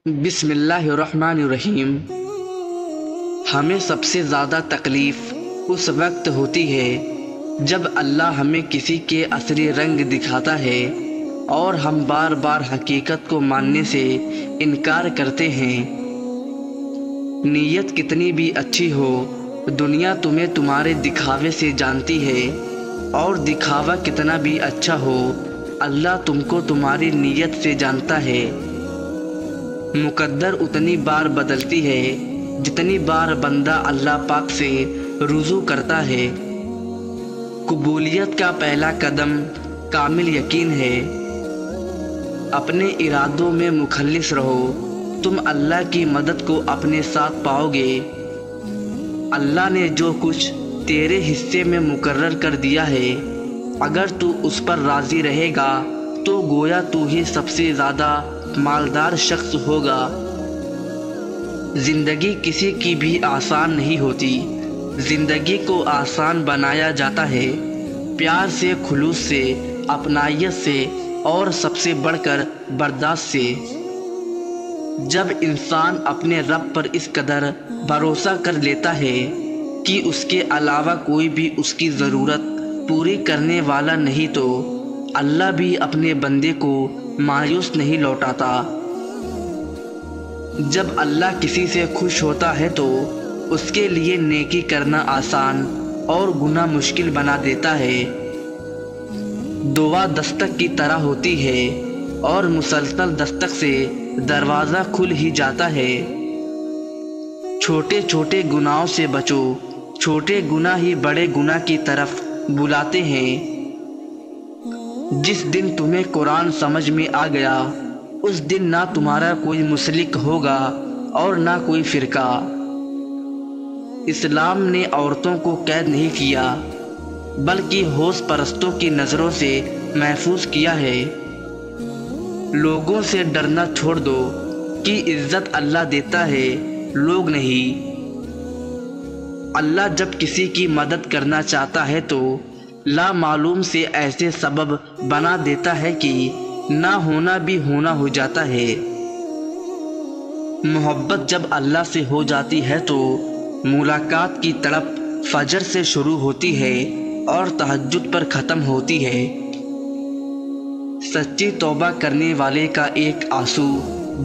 بسم اللہ الرحمن الرحیم۔ ہمیں سب سے زیادہ تکلیف اس وقت ہوتی ہے جب اللہ ہمیں کسی کے اصلی رنگ دکھاتا ہے اور ہم بار بار حقیقت کو ماننے سے انکار کرتے ہیں۔ نیت کتنی بھی اچھی ہو، دنیا تمہیں تمہارے دکھاوے سے جانتی ہے، اور دکھاوا کتنا بھی اچھا ہو، اللہ تم کو تمہاری نیت سے جانتا ہے۔ مقدر اتنی بار بدلتی ہے جتنی بار بندہ اللہ پاک سے رجوع کرتا ہے۔ قبولیت کا پہلا قدم کامل یقین ہے۔ اپنے ارادوں میں مخلص رہو، تم اللہ کی مدد کو اپنے ساتھ پاؤ گے۔ اللہ نے جو کچھ تیرے حصے میں مقرر کر دیا ہے، اگر تو اس پر راضی رہے گا تو گویا تو ہی سب سے زیادہ مالدار شخص ہوگا۔ زندگی کسی کی بھی آسان نہیں ہوتی، زندگی کو آسان بنایا جاتا ہے پیار سے، خلوص سے، اپنائیت سے، اور سب سے بڑھ کر برداشت سے۔ جب انسان اپنے رب پر اس قدر بھروسہ کر لیتا ہے کہ اس کے علاوہ کوئی بھی اس کی ضرورت پوری کرنے والا نہیں، تو اللہ بھی اپنے بندے کو مایوس نہیں لوٹاتا۔ جب اللہ کسی سے خوش ہوتا ہے تو اس کے لیے نیکی کرنا آسان اور گناہ مشکل بنا دیتا ہے۔ دعا دستک کی طرح ہوتی ہے، اور مسلسل دستک سے دروازہ کھل ہی جاتا ہے۔ چھوٹے چھوٹے گناہوں سے بچو، چھوٹے گناہ ہی بڑے گناہ کی طرف بلاتے ہیں۔ جس دن تمہیں قرآن سمجھ میں آ گیا، اس دن نہ تمہارا کوئی مسلک ہوگا اور نہ کوئی فرقہ۔ اسلام نے عورتوں کو قید نہیں کیا، بلکہ ہوش پرستوں کی نظروں سے محفوظ کیا ہے۔ لوگوں سے ڈرنا چھوڑ دو کہ عزت اللہ دیتا ہے، لوگ نہیں۔ اللہ جب کسی کی مدد کرنا چاہتا ہے تو لا معلوم سے ایسے سبب بنا دیتا ہے کہ نہ ہونا بھی ہونا ہو جاتا ہے۔ محبت جب اللہ سے ہو جاتی ہے تو ملاقات کی تڑپ فجر سے شروع ہوتی ہے اور تہجد پر ختم ہوتی ہے۔ سچی توبہ کرنے والے کا ایک آنسو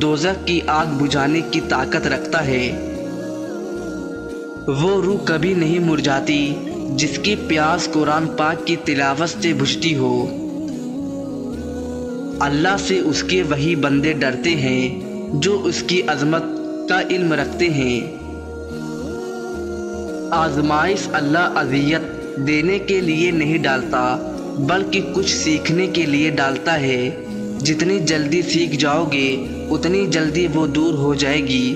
دوزخ کی آگ بجھانے کی طاقت رکھتا ہے۔ وہ روح کبھی نہیں مرجھاتی جس کی پیاس قرآن پاک کی تلاوت سے بجھتی ہو۔ اللہ سے اس کے وہی بندے ڈرتے ہیں جو اس کی عظمت کا علم رکھتے ہیں۔ آزمائش اللہ اذیت دینے کے لیے نہیں ڈالتا، بلکہ کچھ سیکھنے کے لیے ڈالتا ہے۔ جتنی جلدی سیکھ جاؤ گے اتنی جلدی وہ دور ہو جائے گی۔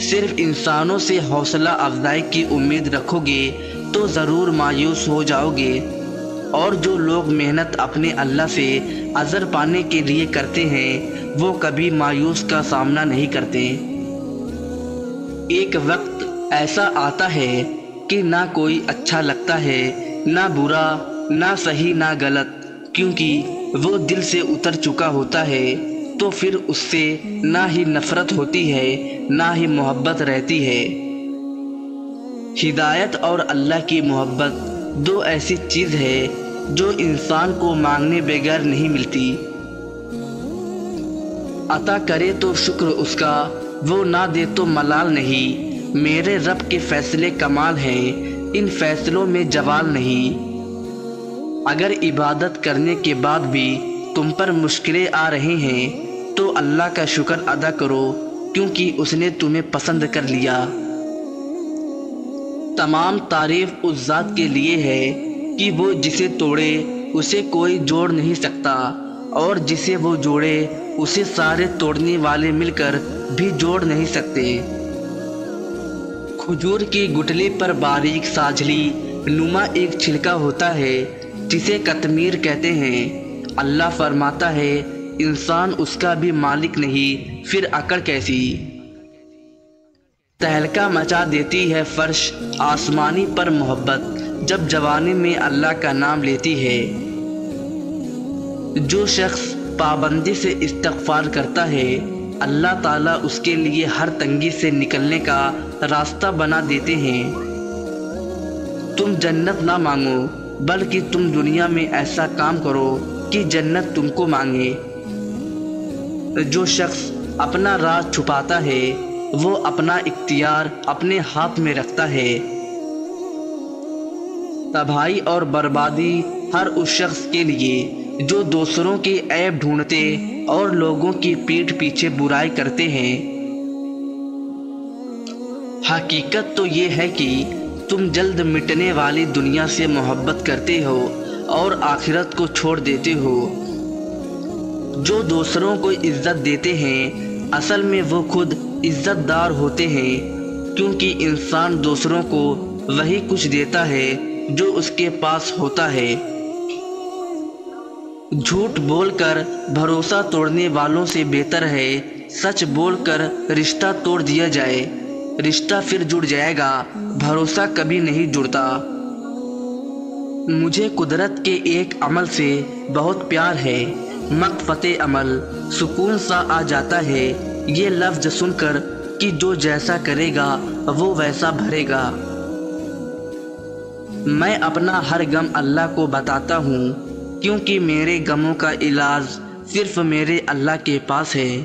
صرف انسانوں سے حوصلہ افزائی کی امید رکھو گے تو ضرور مایوس ہو جاؤ گے، اور جو لوگ محنت اپنے اللہ سے اجر پانے کے لیے کرتے ہیں وہ کبھی مایوس کا سامنا نہیں کرتے۔ ایک وقت ایسا آتا ہے کہ نہ کوئی اچھا لگتا ہے، نہ برا، نہ صحیح نہ غلط، کیونکہ وہ دل سے اتر چکا ہوتا ہے، تو پھر اس سے نہ ہی نفرت ہوتی ہے نہ ہی محبت رہتی ہے۔ ہدایت اور اللہ کی محبت دو ایسی چیز ہے جو انسان کو مانگنے بغیر نہیں ملتی۔ عطا کرے تو شکر اس کا، وہ نہ دے تو ملال نہیں۔ میرے رب کے فیصلے کمال ہیں، ان فیصلوں میں جوال نہیں۔ اگر عبادت کرنے کے بعد بھی تم پر مشکلیں آ رہی ہیں تو اللہ کا شکر ادا کرو، کیونکہ اس نے تمہیں پسند کر لیا۔ تمام تعریف اس ذات کے لیے ہے کہ وہ جسے توڑے اسے کوئی جوڑ نہیں سکتا، اور جسے وہ جوڑے اسے سارے توڑنے والے مل کر بھی جوڑ نہیں سکتے۔ کھجور کی گٹلی پر باریک ساجھلی نما ایک چھلکا ہوتا ہے جسے قطمیر کہتے ہیں۔ اللہ فرماتا ہے انسان اس کا بھی مالک نہیں، پھر اکڑ کیسی؟ تہلکہ مچا دیتی ہے فرش آسمانی پر محبت جب جوانی میں اللہ کا نام لیتی ہے۔ جو شخص پابندی سے استغفار کرتا ہے اللہ تعالیٰ اس کے لیے ہر تنگی سے نکلنے کا راستہ بنا دیتے ہیں۔ تم جنت نہ مانگو، بلکہ تم دنیا میں ایسا کام کرو کہ جنت تم کو مانگے۔ جو شخص اپنا راز چھپاتا ہے وہ اپنا اختیار اپنے ہاتھ میں رکھتا ہے۔ تباہی اور بربادی ہر اس شخص کے لیے جو دوسروں کے عیب ڈھونڈتے اور لوگوں کی پیٹھ پیچھے برائی کرتے ہیں۔ حقیقت تو یہ ہے کہ تم جلد مٹنے والی دنیا سے محبت کرتے ہو اور آخرت کو چھوڑ دیتے ہو۔ جو دوسروں کو عزت دیتے ہیں اصل میں وہ خود عزت دار ہوتے ہیں، کیونکہ انسان دوسروں کو وہی کچھ دیتا ہے جو اس کے پاس ہوتا ہے۔ جھوٹ بول کر بھروسہ توڑنے والوں سے بہتر ہے سچ بول کر رشتہ توڑ دیا جائے۔ رشتہ پھر جڑ جائے گا، بھروسہ کبھی نہیں جڑتا۔ مجھے قدرت کے ایک عمل سے بہت پیار ہے، مقفت عمل۔ سکون سا آ جاتا ہے یہ لفظ سن کر کہ جو جیسا کرے گا وہ ویسا بھرے گا۔ میں اپنا ہر غم اللہ کو بتاتا ہوں، کیونکہ میرے غموں کا علاج صرف میرے اللہ کے پاس ہے۔